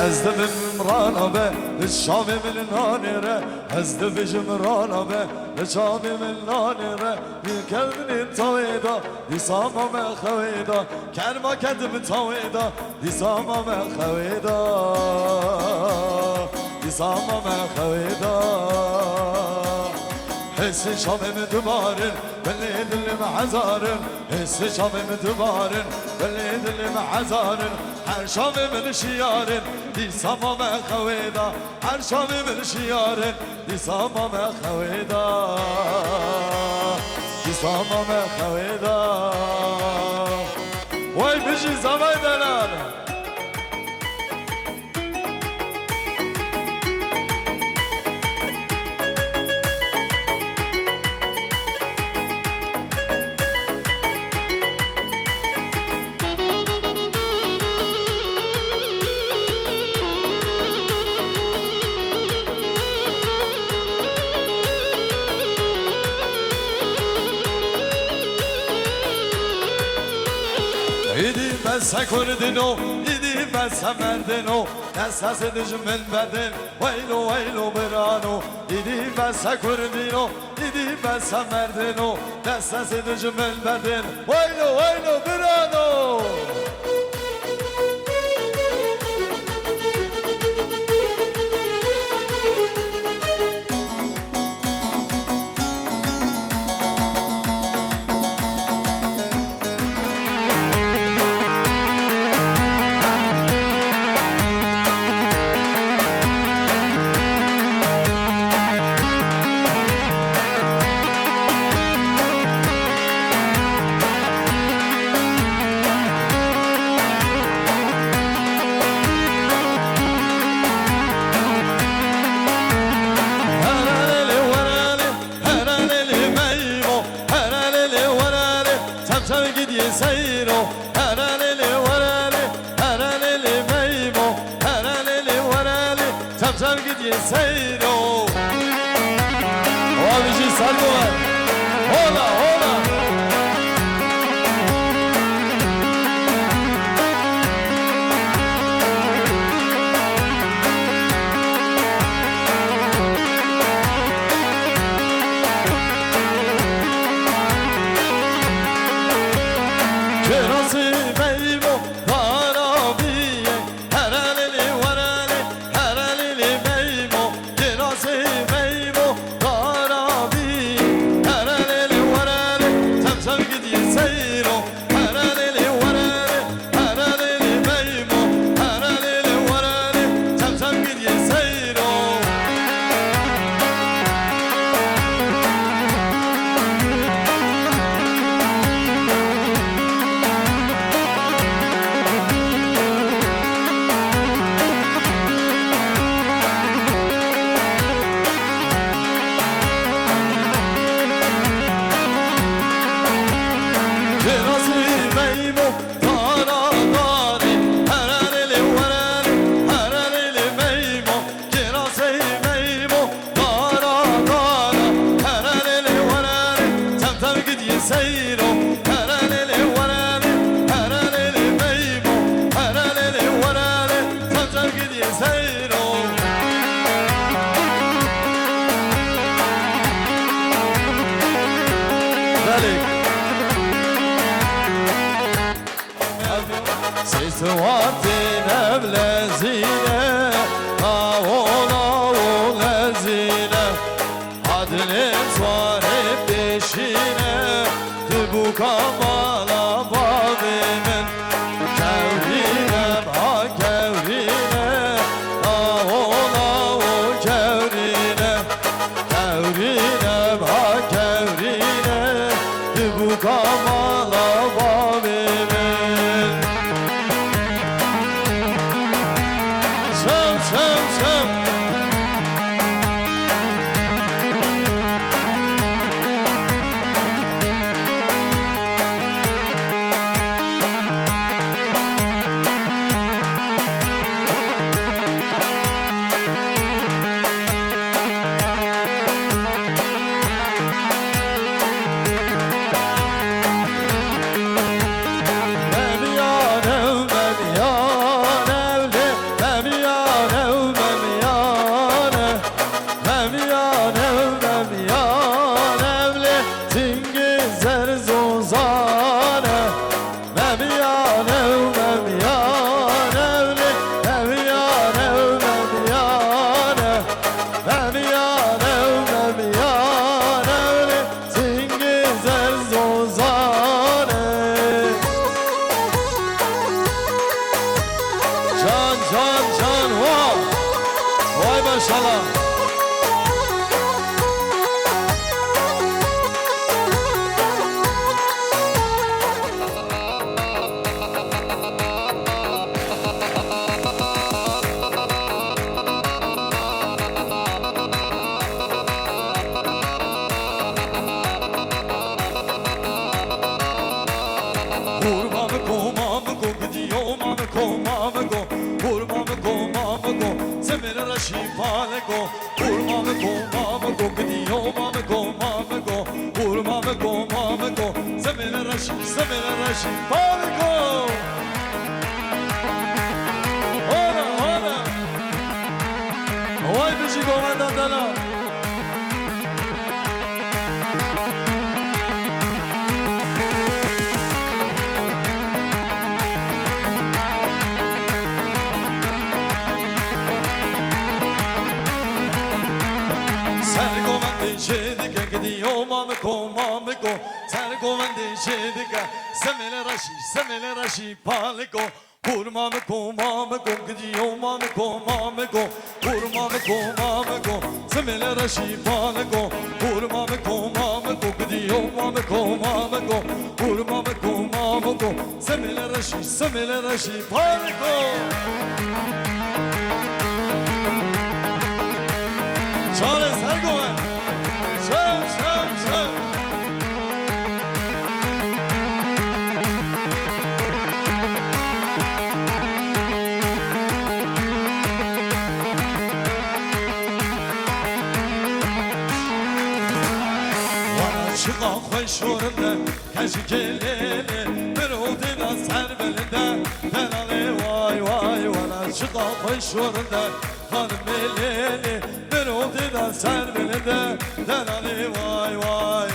هزد بمرانا به الشام من نانره هزد بجمرانا به الشام من نانره بكلمني طويدا دي صاما ما خويدا كرما كدب طويدا دي صاما ما خويدا دي صاما ما خويدا حس شامم دوباره بلی دلم هزارم حس شامم دوباره بلی دلم هزارم هر شامم شیارن دی سامام خویدا هر شامم شیارن دی سامام خویدا دی سامام خویدا وای بشی زمای دلال İdi ben sekurdino, idi ben semerdino Nesas edicmen bedin, vaylo vaylo birano İdi ben sekurdino, idi ben semerdino Nesas edicmen bedin, vaylo vaylo birano سيرو أنا ليلي ورالي أنا ليلي ميمو أنا ليلي ورالي تمتم قد يسيرو وابيجي سلوان هولا هولا سواتنا بلازينة آول آول لازينة عدل صواري بشينة تبوك مالا بابي من كورينا مع كورينا آول آول كورينا كورينا مع كورينا تبوك مالا بابي من maşallah. Vay bici komandanlar. Semele rashi paliko Kurmame komame ko gidiyo mame komame ko Kurmame komame ko Semele rashi paliko Kurmame komame ko gidiyo mame komame ko Kurmame komame ko Semele rashi paliko Çare Sergoven Çare Çıka koşurunda keşkelele bir odina serbelinde Delale vay vay vana çıka koşurunda hanım elele bir odina serbelinde Delale vay vay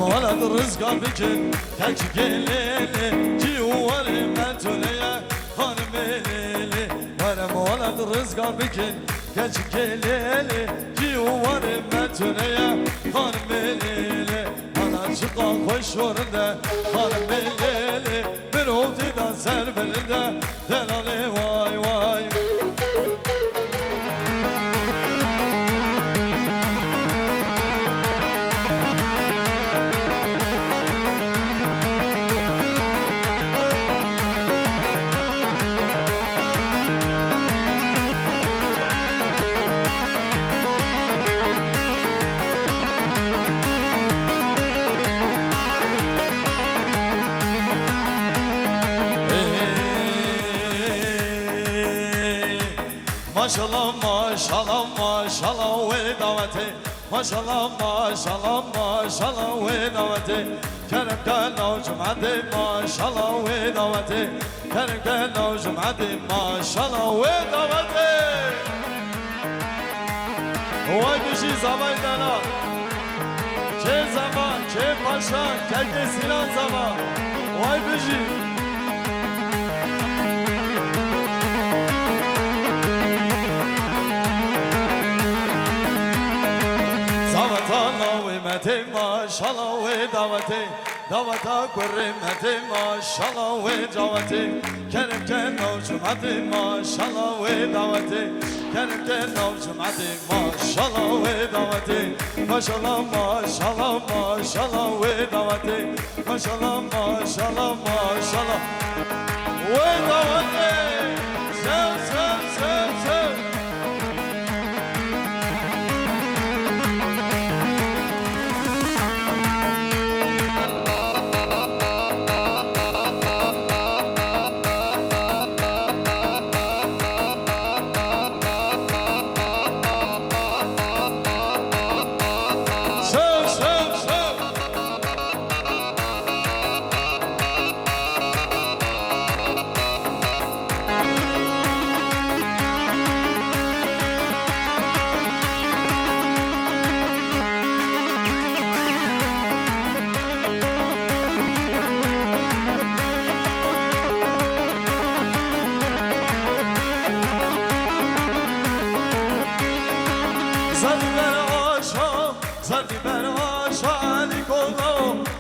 Vana rızgar bikin tek gelele Civarı mentöleye hanım elele Vana rızgar bikin tek gelele Civarı mentöleye hanım elele Bana çıkan koşurunda hanım elele Bir oldudan serbelinde delale vay vay Maşallah maşallah maşallah ve daveti Maşallah maşallah maşallah ve daveti Kerem kanav cumadi maşallah ve daveti Kerem kanav cumadi maşallah ve daveti Vay düşü zamaydana Çe zaman, çe paşa, keke silah zaman Vay düşü Maşallah ve daveti Davata kurrimeti maşallah ve daveti Kerem kenav cumadi maşallah ve daveti Kerem kenav cumadi maşallah ve daveti Maşallah maşallah maşallah ve daveti Maşallah maşallah maşallah ve daveti Sev sev sev sev زدی بر آشا زدی بر آشا علی کلا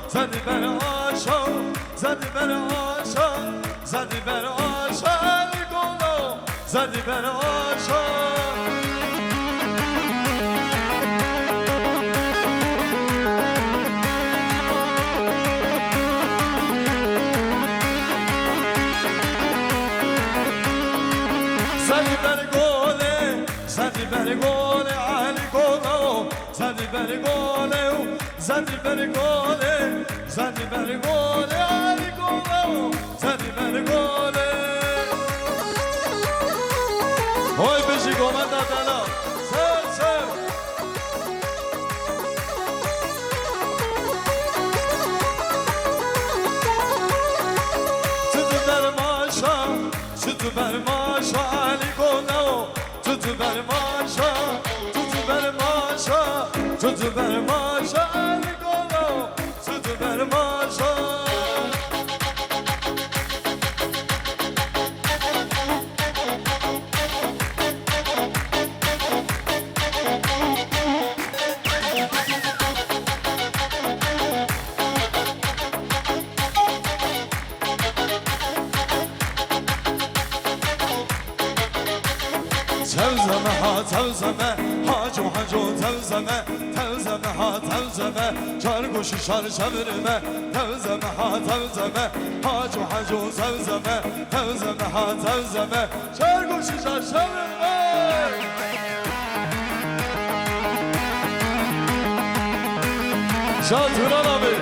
زدی بر آشا زدی بر آشا زدی بر آشا علی کلا زدی بر آشا زدی بر گله زدی بر گله علی کلا زدی بر گله زدی بر گله زدی بر گله علی کلا زدی بر گله Oy beşik olan da dala sev sev Sütü ver maşa sütü ver maşa Ali kola sütü ver maşa sütü ver maşa sütü ver maşa Ali kola sütü ver maşa Tevzeme ha tevzeme Hacu hacu tevzeme Tevzeme ha tevzeme Çar kuşu şar çevirme Tevzeme ha tevzeme Hacu hacu tevzeme Tevzeme ha tevzeme Çar kuşu şar çevirme Şah Turan abi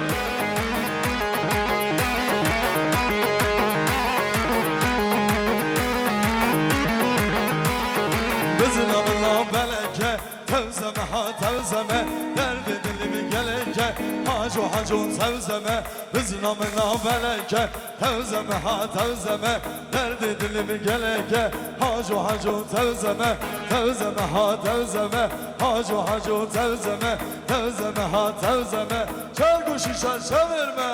Kızılamına beleke Tevzeme ha tevzeme Derdi dilimi geleke Hacu hacu tevzeme Kızılamına beleke Tevzeme ha tevzeme Derdi dilimi geleke Hacu hacu tevzeme Tevzeme ha tevzeme Hacu hacu tevzeme Tevzeme ha tevzeme Çal kuşu şar çevirme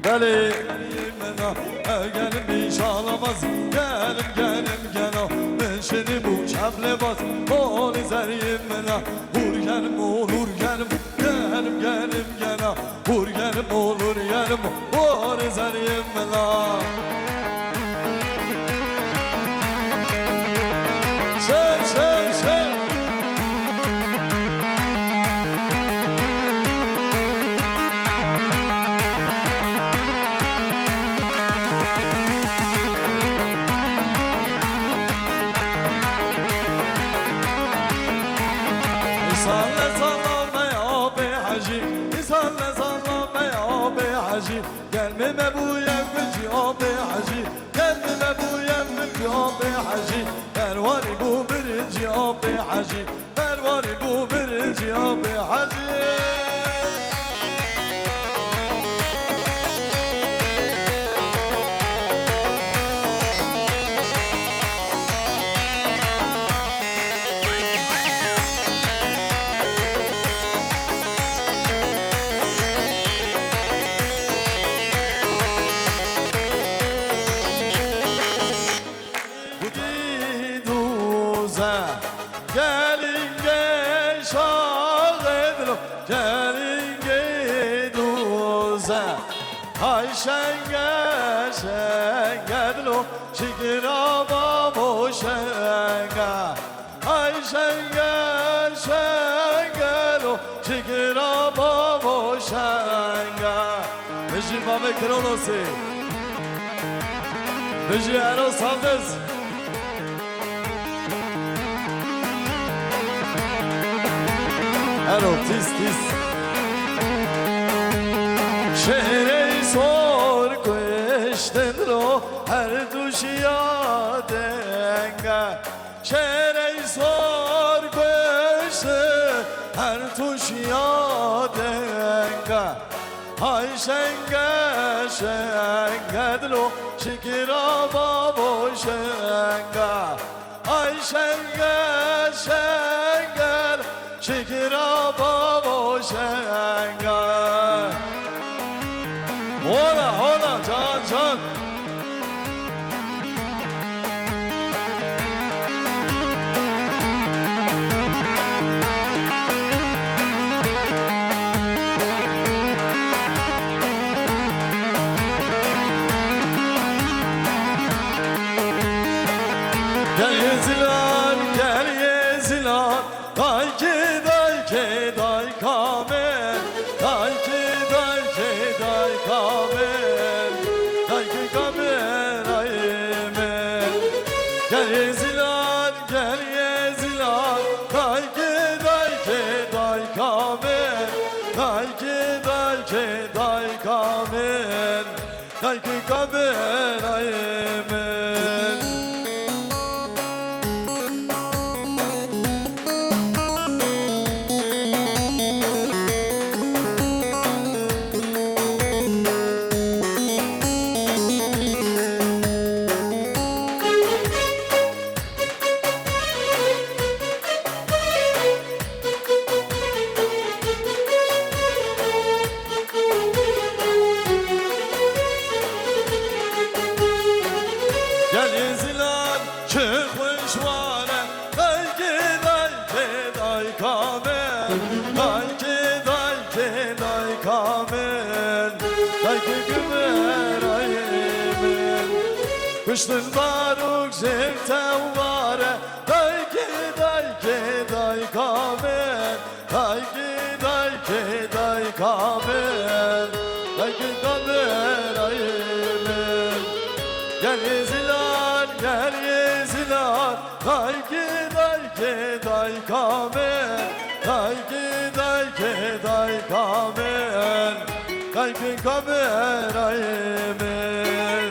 Deli gelin bir çalamaz Gelim gelim gena Meşeni bu çevle bas Ol izeriyim mena Vur gelim olur gelim Gelim gelim gena Vur gelim olur gelim Vur izeriyim mena Şer şer şer İnsanla sallama ya be hacı İnsanla sallama ya be hacı Gelmeme bu yevmeci ya be hacı Gelmeme bu yevmeci ya be hacı Pervari bu birinci ya be hacı Pervari bu birinci ya be hacı Gelin gel şahedlo Gelin gel duze Ayşen gel şengedlo Şikiraba boşenga Ayşen gel şengedlo Şikiraba boşenga Beji mame kronosi Beji ero savdez Ero tis tis Şehre sor kuştendro Her duşya denga Şehre sor kuştendro Her duşya denga Ay şenge şengedlo Şikira babo şenga Ay şenge شنگل شکر بابا شنگل هولا هولا جان جان Gel Yezilan, gel Yezilan, dayki dayki day kamer, dayki dayki day kamer, dayki kamer aymer. Gel Yezilan, gel Yezilan, dayki dayki day kamer, dayki dayki day kamer, dayki kamer aymer. Gel Yezilan çıkmış vare dayki dayki day kamer dayki dayki day kamer dayki gümer aymen kıştın baruk zevkten vare dayki dayki day kamer dayki dayki day kamer dayki kamer aymen. Gel Yezilan, gel Yezilan, dayki dayki day kamer, dayki dayki day kamer, dayki kamer aymer.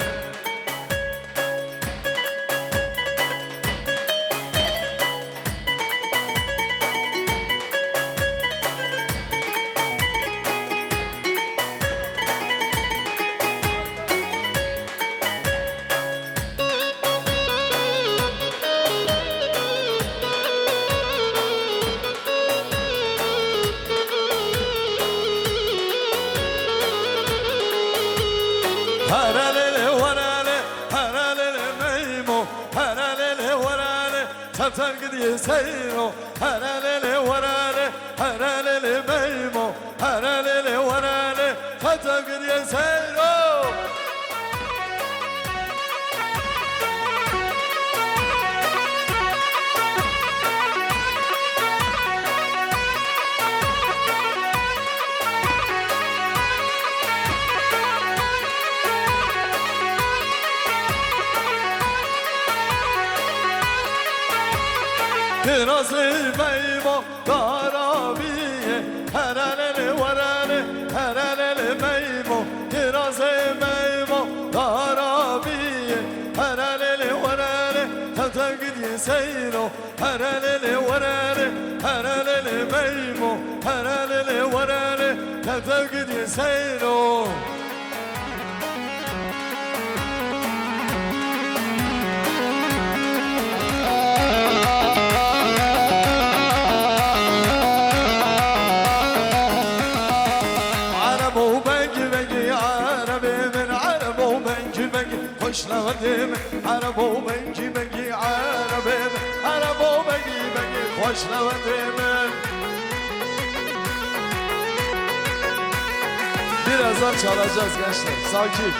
Haralele varale, haralele meymo, haralele varale, tatar gidiyor seyro. Haralele varale, haralele meymo, haralele varale, tatar gidiyor seyro. Kiraz meymo darabiye heralele varale heralele meymo kiraz meymo darabiye heralele varale tata gidiyor seyro heralele varale heralele meymo heralele varale tata gidiyor seyro. خوشنودیم عربو بنگی بنگی عربیم عربو بنگی بنگی خوشنودیم. Birazdan çalacağız gençler, sakin.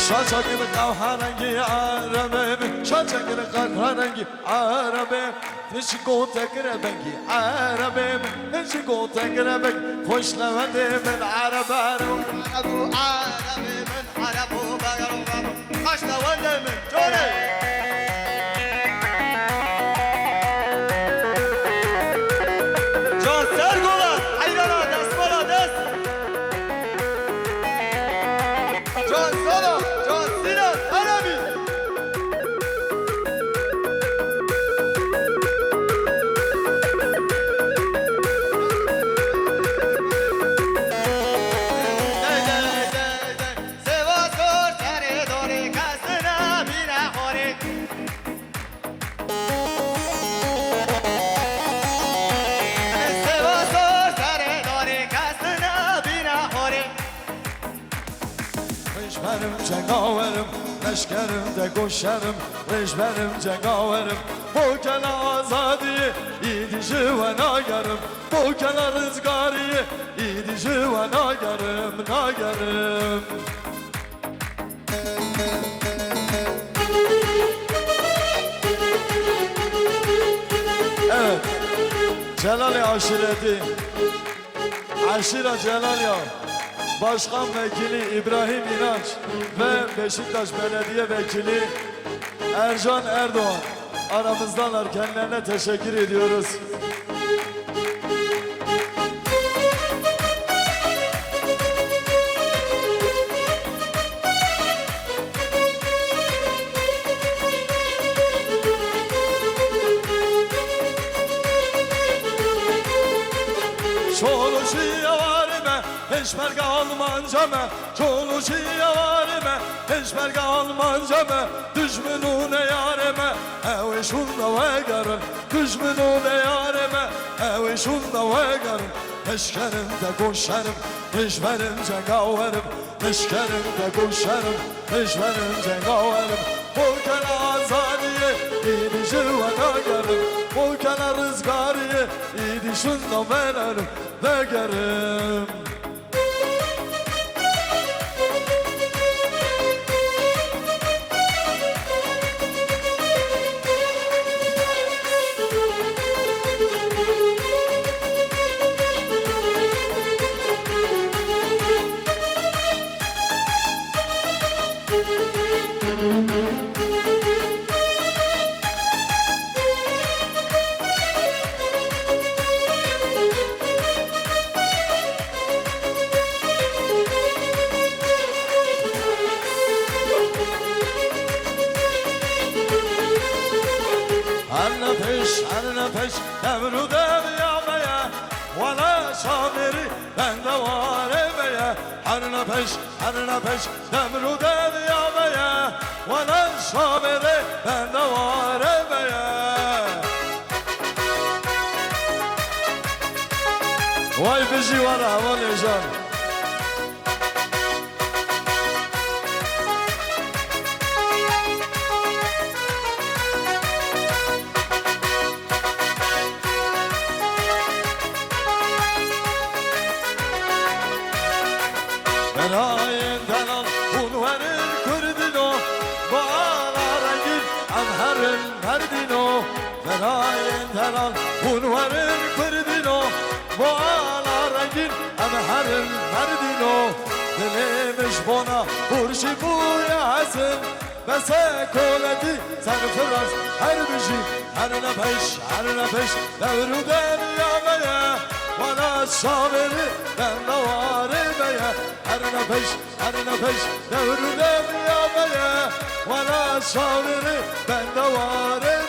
شاچاکر قهرنگی عربیم شاچاکر قهرنگی عربیم نشکو تکر بنگی عربیم نشکو تکر بنگ خوشنودی من عربارم ابو عربی من عربو بگرم خوشنودی من جونه جان سرگولا ایرانا دست بالا دست جان سالا جان سینا عربی cengaverim Leşkerimde koşarım Rejberim cengaverim Bu kela azadiye İdici ve nagarım Bu kela rızgariye İdici ve nagarım Nagarım Evet Celali aşireti Aşira Celaliya Başkan Vekili İbrahim İnanç ve Beşiktaş Belediye Vekili Ercan Erdoğan aramızdalar. Kendilerine teşekkür ediyoruz. Çoluşiye varime, peşmerge Almancame Çoluşiye varime, peşmerge Almancame Düşmünune yarime, evi şunda ve garın Düşmünune yarime, evi şunda ve garın Peşkerimde koşarım, peşmerim cengaverim Peşkerimde koşarım, peşmerim cengaverim Bu kela azadiye, İdici ve nagarım Bu kela rızgariye, İdi şunda vererim Vegerim her nefes devru devyameye Valla şamiri bende var emeye Her nefes devru devyameye Valla şamiri bende var emeye Vay bizi var hava necan Ferayinden al un verir kırdino Bağlara gir emherin perdino Ferayinden al un verir kırdino Bağlara gir emherin perdino Dilemiş bona hurşi buya hasin Bese koledi sen fıraz her bişi Her nefes devru deryameye Bana şamiri ben de var emeye Her nefes devru deryameye Bana şamiri ben de var emeye